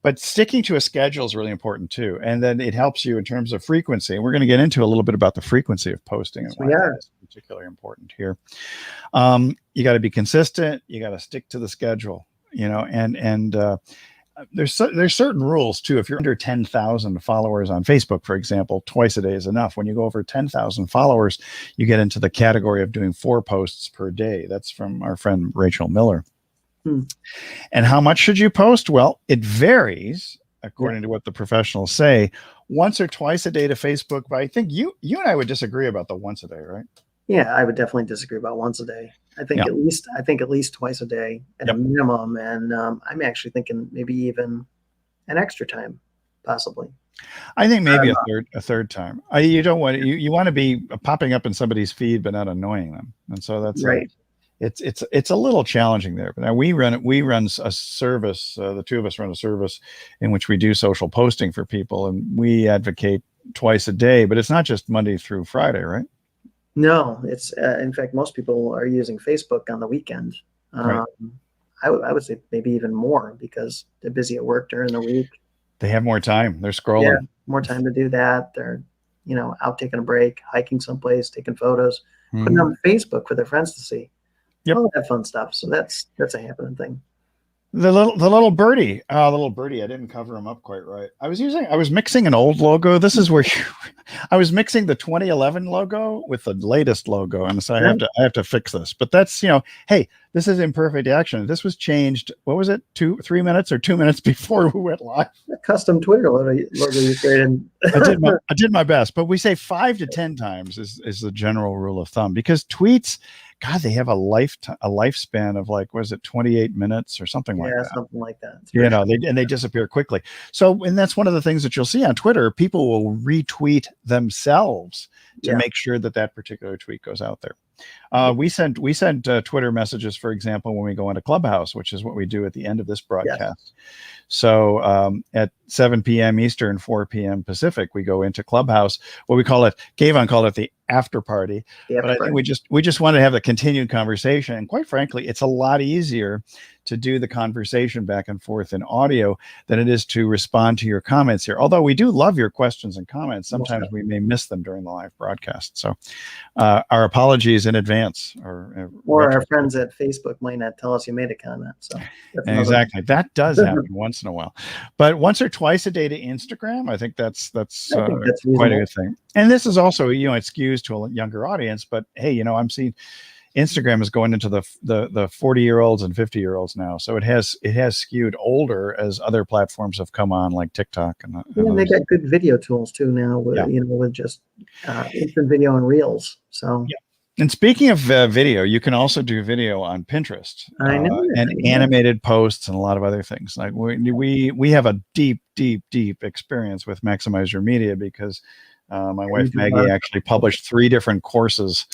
But sticking to a schedule is really important too. And then it helps you in terms of frequency. And we're going to get into a little bit about the frequency of posting and why that's particularly important here. You got to be consistent. You got to stick to the schedule, and there's certain rules too. If you're under 10,000 followers on Facebook, for example, twice a day is enough. When you go over 10,000 followers, you get into the category of doing 4 posts per day. That's from our friend Rachel Miller. And how much should you post? Well, it varies according to what the professionals say. Once or twice a day to Facebook, but I think you and I would disagree about the once a day, right? Yeah, I would definitely disagree about once a day. I think at least twice a day at a minimum, and I'm actually thinking maybe even an extra time, possibly. I think maybe a third time. You don't want you want to be popping up in somebody's feed, but not annoying them, and so that's right. It's a little challenging there. But now we run a service. The two of us run a service in which we do social posting for people, and we advocate twice a day. But it's not just Monday through Friday, right? No, it's in fact most people are using Facebook on the weekend. Right. I would say maybe even more because they're busy at work during the week. They have more time. They're scrolling. Yeah, more time to do that. They're out taking a break, hiking someplace, taking photos, putting them on Facebook for their friends to see. Yep. All that fun stuff. So that's a happening thing. The little birdie. Oh, the little birdie. I didn't cover him up quite right. I was mixing an old logo. This is where I was mixing the 2011 logo with the latest logo, and so I have to fix this. But that's hey, this is imperfect action. This was changed. What was it? 3 minutes or 2 minutes before we went live. A custom Twitter logo you created. I did my best, but we say 5 to 10 times is the general rule of thumb, because tweets, God, they have a lifespan of 28 minutes or something like that. Yeah, something like that. They disappear quickly. So, and that's one of the things that you'll see on Twitter. People will retweet themselves to make sure that particular tweet goes out there. We send Twitter messages, for example, when we go into Clubhouse, which is what we do at the end of this broadcast. Yes. So at 7 p.m. Eastern, 4 p.m. Pacific, we go into Clubhouse. What we call it, Kayvon called it the after party. But I think we just want to have a continued conversation. And quite frankly, it's a lot easier to do the conversation back and forth in audio than it is to respond to your comments here. Although we do love your questions and comments, sometimes we may miss them during the live broadcast. So our apologies in advance. Or our friends at Facebook might not tell us you made a comment. So exactly, that does happen once in a while. But once or twice a day to Instagram, I think that's quite a good thing. And this is also, it skews to a younger audience. But hey, I'm seeing Instagram is going into the 40-year-olds and 50-year-olds now, so it has skewed older as other platforms have come on, like TikTok and they got good video tools too now with with just instant video and reels. So And speaking of video, you can also do video on Pinterest. I know and animated posts and a lot of other things. Like we have a deep experience with Maximize Your Media because my wife Maggie actually published 3 different courses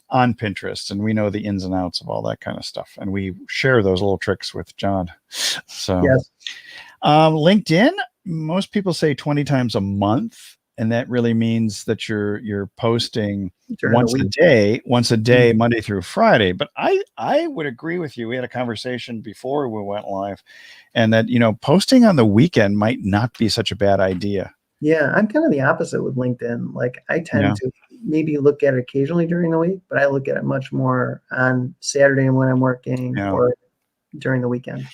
on Pinterest, and we know the ins and outs of all that kind of stuff, and we share those little tricks with John. So LinkedIn, most people say 20 times a month, and that really means that you're posting during the week. once a day, Monday through Friday. But I would agree with you. We had a conversation before we went live, and that, posting on the weekend might not be such a bad idea. Yeah, I'm kind of the opposite with LinkedIn. Like, I tend to maybe look at it occasionally during the week, but I look at it much more on Saturday when I'm working or during the weekend.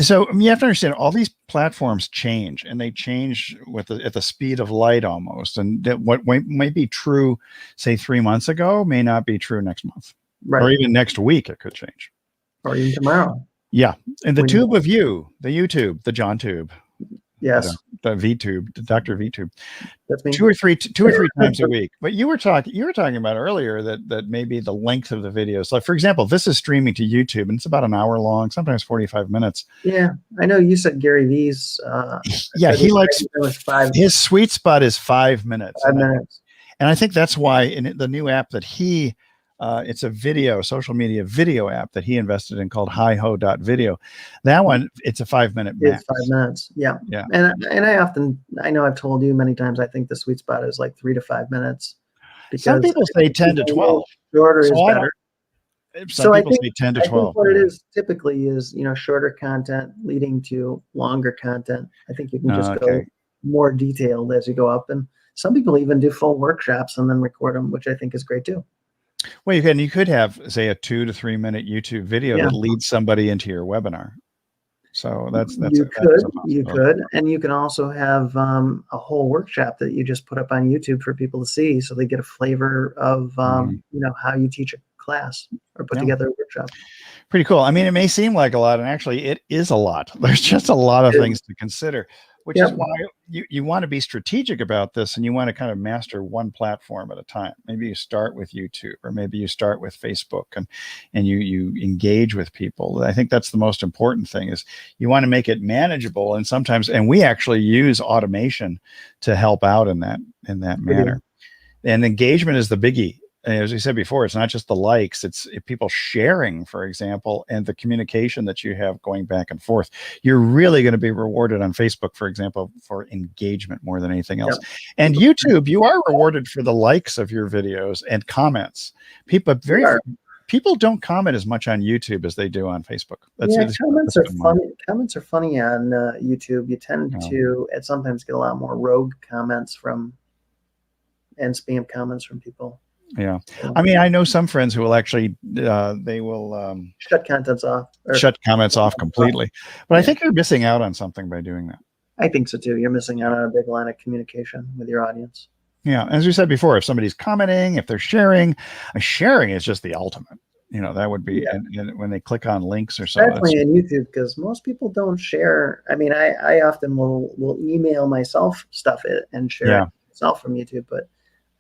So you have to understand, all these platforms change, and they change at the speed of light almost. And that what might be true, say 3 months ago, may not be true next month, or even next week. It could change, or even tomorrow. Yeah, and the tube of you, the YouTube, the John Tube. Yes, the VTube, the Dr. VTube. That's me. Two or three times a week. But you were talking about earlier that maybe the length of the videos. Like, for example, this is streaming to YouTube, and it's about an hour long, sometimes 45 minutes. Yeah, I know you said Gary V's. He likes his sweet spot is 5 minutes. 5 minutes. And I think that's why in the new app that he it's a social media video app that he invested in called hiho.video. That one, it's a 5 minute max. It's 5 minutes. Yeah. Yeah. And I know I've told you many times, I think the sweet spot is like 3 to 5 minutes. Because some people say 10 to 12. Shorter is better. Some people say 10 to 12. I think what it is typically is, shorter content leading to longer content. I think you can just go more detailed as you go up. And some people even do full workshops and then record them, which I think is great too. Well, you could have, say, a 2 to 3 minute YouTube video that leads somebody into your webinar. So you could, and you can also have a whole workshop that you just put up on YouTube for people to see, so they get a flavor of how you teach a class or put together a workshop. Pretty cool. I mean, it may seem like a lot, and actually, it is a lot. There's just a lot of things to consider. Which is why you want to be strategic about this, and you want to kind of master one platform at a time. Maybe you start with YouTube, or maybe you start with Facebook, and you engage with people. I think that's the most important thing, is you want to make it manageable. And we actually use automation to help out in that manner. And engagement is the biggie. As we said before, it's not just the likes, it's people sharing, for example, and the communication that you have going back and forth. You're really going to be rewarded on Facebook, for example, for engagement more than anything else. Yep. And YouTube, you are rewarded for the likes of your videos and comments. People don't comment as much on YouTube as they do on Facebook. Comments are funny. Comments are funny on YouTube. You tend to sometimes get a lot more rogue comments and spam comments from people. Yeah. I mean, I know some friends who will actually, they will shut comments off completely. But I think you're missing out on something by doing that. I think so too. You're missing out on a big line of communication with your audience. Yeah. As we said before, if somebody's commenting, if they're sharing is just the ultimate. That would be, and when they click on links or something. Definitely on YouTube, because most people don't share. I mean, I often will email myself stuff and share it myself from YouTube, but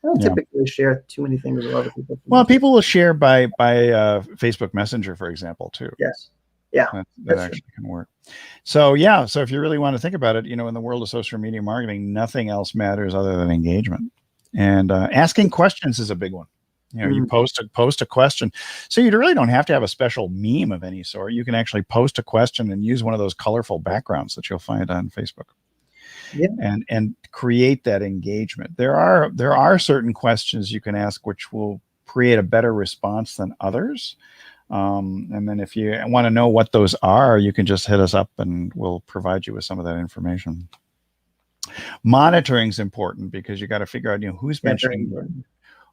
I don't typically share too many things with other people. Well, people will share by Facebook Messenger, for example, too. Yes. Yeah. That actually can work. So, so if you really want to think about it, in the world of social media marketing, nothing else matters other than engagement. And asking questions is a big one. You post a question. So you really don't have to have a special meme of any sort. You can actually post a question and use one of those colorful backgrounds that you'll find on Facebook. Yeah. And create that engagement. There are certain questions you can ask which will create a better response than others. And then if you want to know what those are, you can just hit us up and we'll provide you with some of that information. Monitoring is important, because you got to figure out who's mentioning,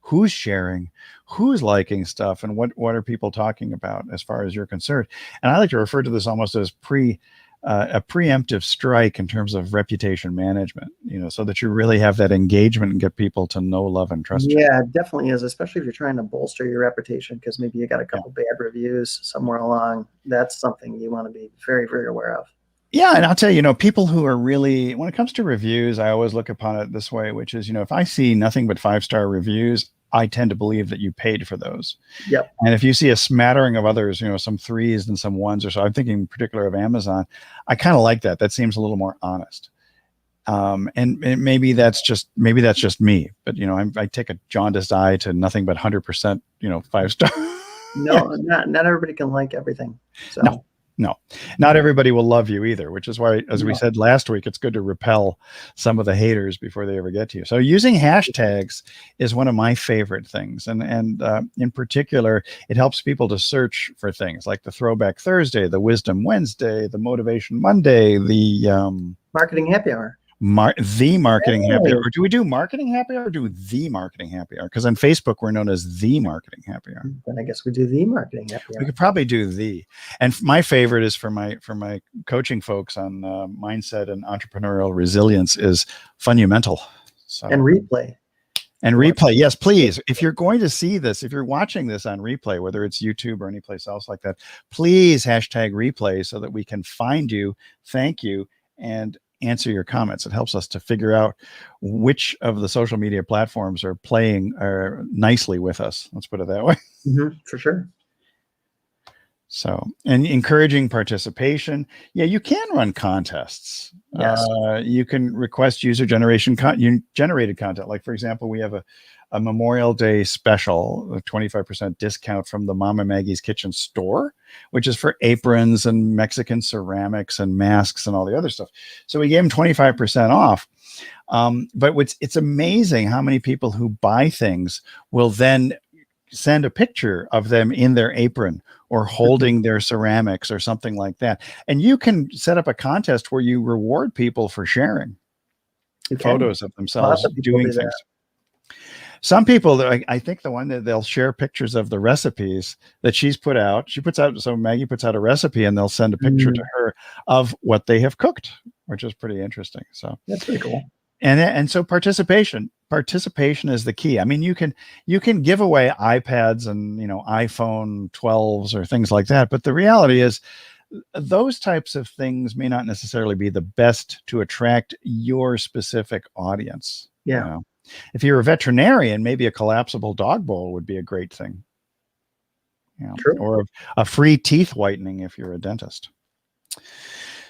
who's sharing, who's liking stuff, and what are people talking about as far as you're concerned. And I like to refer to this almost as a preemptive strike in terms of reputation management, so that you really have that engagement and get people to know, love, and trust you. Yeah, it definitely is, especially if you're trying to bolster your reputation, because maybe you got a couple bad reviews somewhere along. That's something you want to be very, very aware of. Yeah, and I'll tell you, people who are really, when it comes to reviews, I always look upon it this way, which is, if I see nothing but 5-star reviews, I tend to believe that you paid for those. Yep. And if you see a smattering of others, some 3s and some 1s or so, I'm thinking in particular of Amazon, I kind of like that. That seems a little more honest. And maybe that's just me, but I take a jaundiced eye to nothing but 100%, 5-star. No, not everybody can like everything. So. No, not everybody will love you either, which is why, as we No. said last week, it's good to repel some of the haters before they ever get to you. So using hashtags is one of my favorite things. And in particular, it helps people to search for things like the Throwback Thursday, the Wisdom Wednesday, the Motivation Monday, the Marketing happy hour. the marketing happy hour. Or do we do marketing happy hour or do the marketing happy hour? Because on Facebook, we're known as the marketing happy hour. Then I guess we do the marketing happy hour. We could probably do the. And my favorite is for my coaching folks on mindset and entrepreneurial resilience is Funumental. So And replay. and replay. Yes, please. If you're going to see this, if you're watching this on replay, whether it's YouTube or any place else like that, please hashtag replay so that we can find you, thank you, and answer your comments. It helps us to figure out which of the social media platforms are playing nicely with us. Let's put it that way. For sure. So, and encouraging participation. Yeah, you can run contests. Yes. You can request generated content. Like, for example, we have a Memorial Day special, a 25% discount from the Mama Maggie's Kitchen store, which is for aprons and Mexican ceramics and masks and all the other stuff. So we gave them 25% off. But it's amazing how many people who buy things will then send a picture of them in their apron or holding their ceramics or something like that. And you can set up a contest where you reward people for sharing photos of themselves doing things. Some people, I think the one that they'll share pictures of the recipes that she's put out. So Maggie puts out a recipe and they'll send a picture to her of what they have cooked, which is pretty interesting. So that's pretty cool. And so participation is the key. I mean, you can give away iPads and, iPhone 12s or things like that. But the reality is those types of things may not necessarily be the best to attract your specific audience. Yeah. If you're a veterinarian, maybe a collapsible dog bowl would be a great thing. True. Or a free teeth whitening if you're a dentist.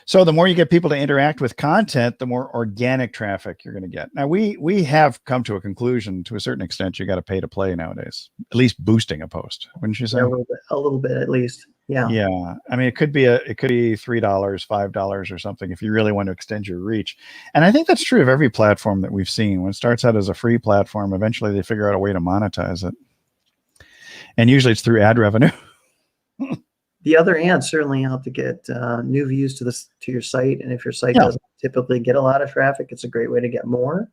So the more you get people to interact with content, the more organic traffic you're going to get. Now, we have come to a conclusion to a certain extent. You got to pay to play nowadays, at least boosting a post, wouldn't you say? Yeah, a little bit at least. Yeah. Yeah. I mean, it could be $3, $5 or something if you really want to extend your reach. And I think that's true of every platform that we've seen. When it starts out as a free platform, eventually they figure out a way to monetize it. And usually it's through ad revenue. The other ads certainly help to get new views to your site, and if your site doesn't typically get a lot of traffic, it's a great way to get more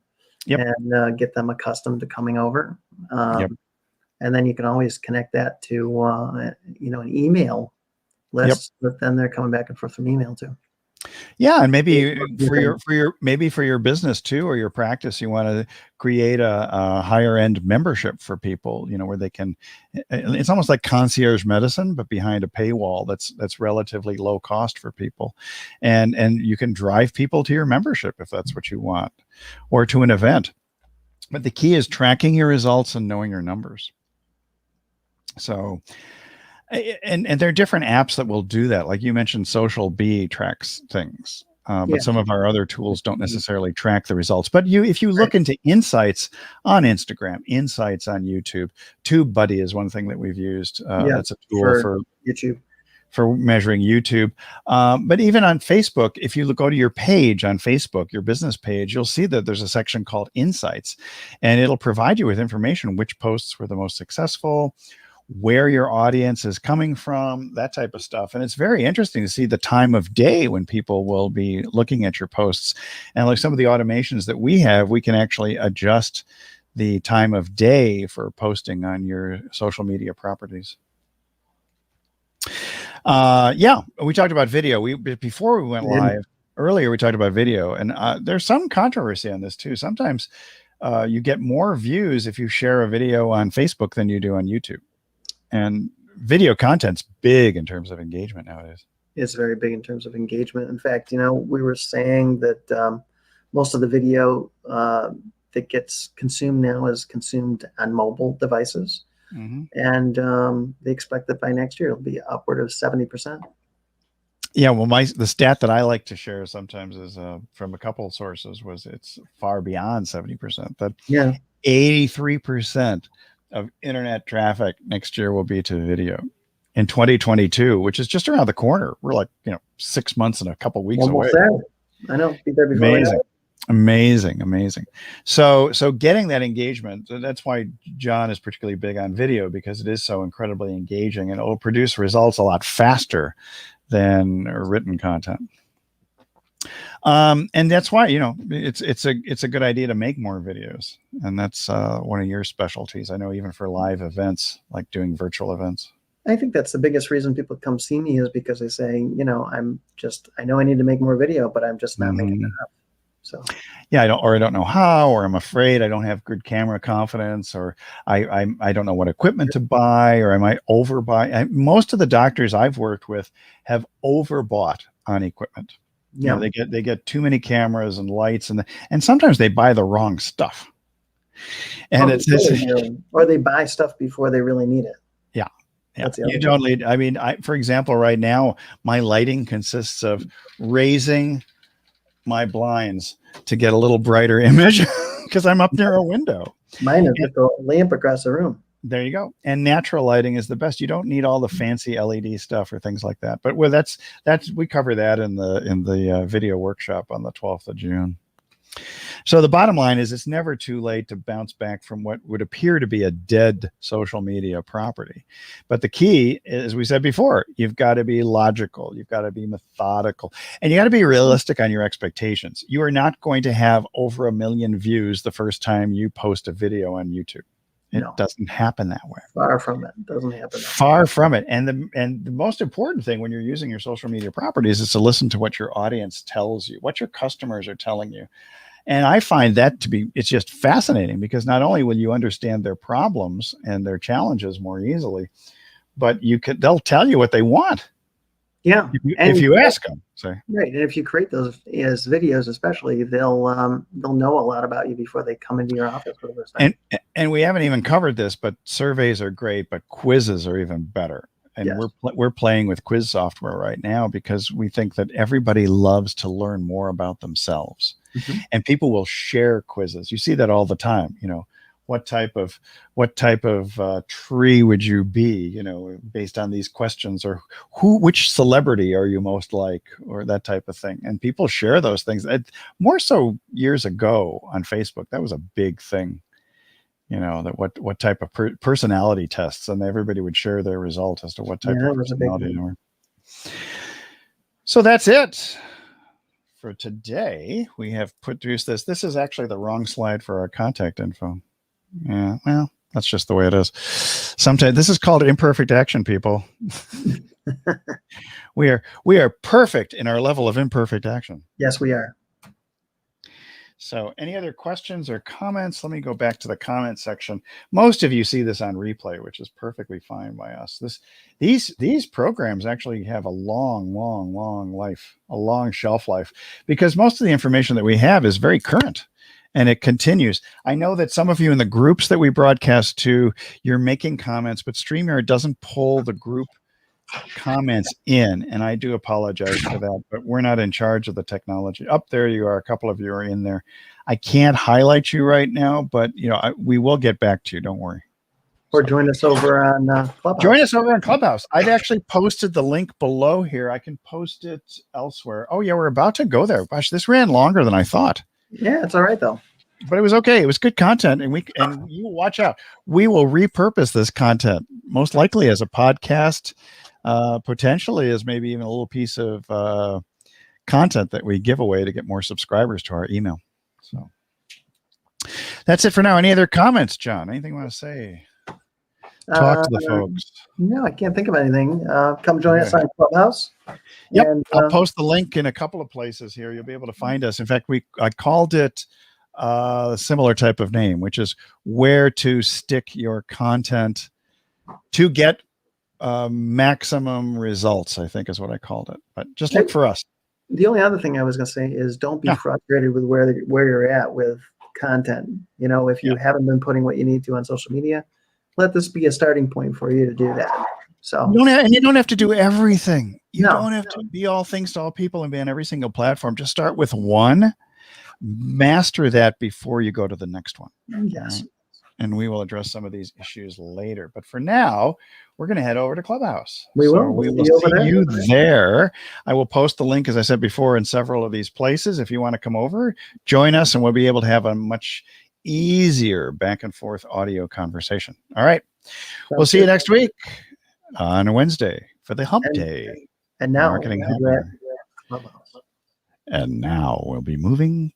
and get them accustomed to coming over. And then you can always connect that to an email list, but then they're coming back and forth from email too. Yeah, and maybe for your business too, or your practice, you want to create a higher end membership for people, where they can. It's almost like concierge medicine, but behind a paywall. That's relatively low cost for people, and you can drive people to your membership if that's what you want, or to an event. But the key is tracking your results and knowing your numbers. So. And there are different apps that will do that. Like you mentioned, Social Bee tracks things, but some of our other tools don't necessarily track the results. But if you look into insights on Instagram, insights on YouTube, TubeBuddy is one thing that we've used. That's a tool for YouTube, for measuring YouTube. But even on Facebook, if you go to your page on Facebook, your business page, you'll see that there's a section called Insights, and it'll provide you with information, which posts were the most successful, where your audience is coming from, that type of stuff. And it's very interesting to see the time of day when people will be looking at your posts. And like some of the automations that we have, we can actually adjust the time of day for posting on your social media properties. We talked about video. Before we went live earlier, we talked about video, and there's some controversy on this too. Sometimes you get more views if you share a video on Facebook than you do on YouTube. And video content's big in terms of engagement nowadays. It's very big in terms of engagement. In fact, we were saying that most of the video that gets consumed now is consumed on mobile devices. And they expect that by next year it'll be upward of 70%. Yeah, well, the stat that I like to share sometimes is from a couple of sources was it's far beyond 70%. That 83% of internet traffic next year will be to video. in 2022, which is just around the corner. We're like, 6 months and a couple weeks Almost away. there. I know. Be there before. Amazing. So getting that engagement, that's why John is particularly big on video, because it is so incredibly engaging and it will produce results a lot faster than written content. And that's why, it's a good idea to make more videos. And that's one of your specialties. I know, even for live events, like doing virtual events. I think that's the biggest reason people come see me, is because they say, I know I need to make more video, but I'm just not making enough. So yeah, I don't know how, or I'm afraid I don't have good camera confidence, or I don't know what equipment to buy, or I might overbuy. Most of the doctors I've worked with have overbought on equipment. Yeah, they get too many cameras and lights, and sometimes they buy the wrong stuff. And or they buy stuff before they really need it. Yeah. You don't need. I mean, for example, right now my lighting consists of raising my blinds to get a little brighter image because I'm up near a window. Mine is just a lamp across the room. There you go. And natural lighting is the best. You don't need all the fancy LED stuff or things like that. But we cover that in the video workshop on the 12th of June. So the bottom line is, it's never too late to bounce back from what would appear to be a dead social media property. But the key, as we said before, you've got to be logical. You've got to be methodical, and you got to be realistic on your expectations. You are not going to have over 1 million views the first time you post a video on YouTube. It doesn't happen that way. Far from it. It doesn't happen. Far from it. And the most important thing when you're using your social media properties is to listen to what your audience tells you, what your customers are telling you. And I find that it's just fascinating, because not only will you understand their problems and their challenges more easily, but they'll tell you what they want. Yeah. If you ask them. So. Right. And if you create those as videos, especially, they'll know a lot about you before they come into your office for the first time. And we haven't even covered this, but surveys are great, but quizzes are even better. And yes. we're playing with quiz software right now, because we think that everybody loves to learn more about themselves. Mm-hmm. And people will share quizzes. You see that all the time. What type of tree would you be, based on these questions, or which celebrity are you most like, or that type of thing. And people share those things. More so years ago on Facebook, that was a big thing. That what type of personality tests, and everybody would share their result as to what type of personality they were. So that's it for today. We have produced this. This is actually the wrong slide for our contact info. Yeah, well, that's just the way it is. Sometimes this is called imperfect action, people. We are perfect in our level of imperfect action. Yes, we are. So any other questions or comments? Let me go back to the comment section. Most of you see this on replay, which is perfectly fine by us. These programs actually have a long life, a long shelf life, because most of the information that we have is very current and it continues. I know that some of you in the groups that we broadcast to, you're making comments, but StreamYard doesn't pull the group comments in, and I do apologize for that, but we're not in charge of the technology. Up there you are, a couple of you are in there. I can't highlight you right now, but we will get back to you, don't worry. Or join us over on Clubhouse. Join us over on Clubhouse. I've actually posted the link below here. I can post it elsewhere. Oh yeah, we're about to go there. Gosh, this ran longer than I thought. Yeah, it's all right though. But it was okay. It was good content, and you watch out. We will repurpose this content, most likely as a podcast, potentially as maybe even a little piece of content that we give away to get more subscribers to our email. So that's it for now. Any other comments, John? Anything you want to say? Talk to the folks. No, I can't think of anything. Come join us on Clubhouse. Yep, and, I'll post the link in a couple of places here. You'll be able to find us. In fact, I called it a similar type of name, which is where to stick your content to get maximum results, I think is what I called it. But just look for us. The only other thing I was going to say is don't be frustrated with where you're at with content. If you haven't been putting what you need to on social media, let this be a starting point for you to do that. So you don't have to do everything. You don't have to be all things to all people and be on every single platform. Just start with one, master that before you go to the next one. Yes. and we will address some of these issues later. But for now, we're going to head over to Clubhouse. We will see you there. I will post the link, as I said before, in several of these places. If you want to come over, join us, and we'll be able to have a much easier back and forth audio conversation. All right. We'll see you next week on Wednesday for the Hump Day. And now, Marketing Hump. And now we'll be moving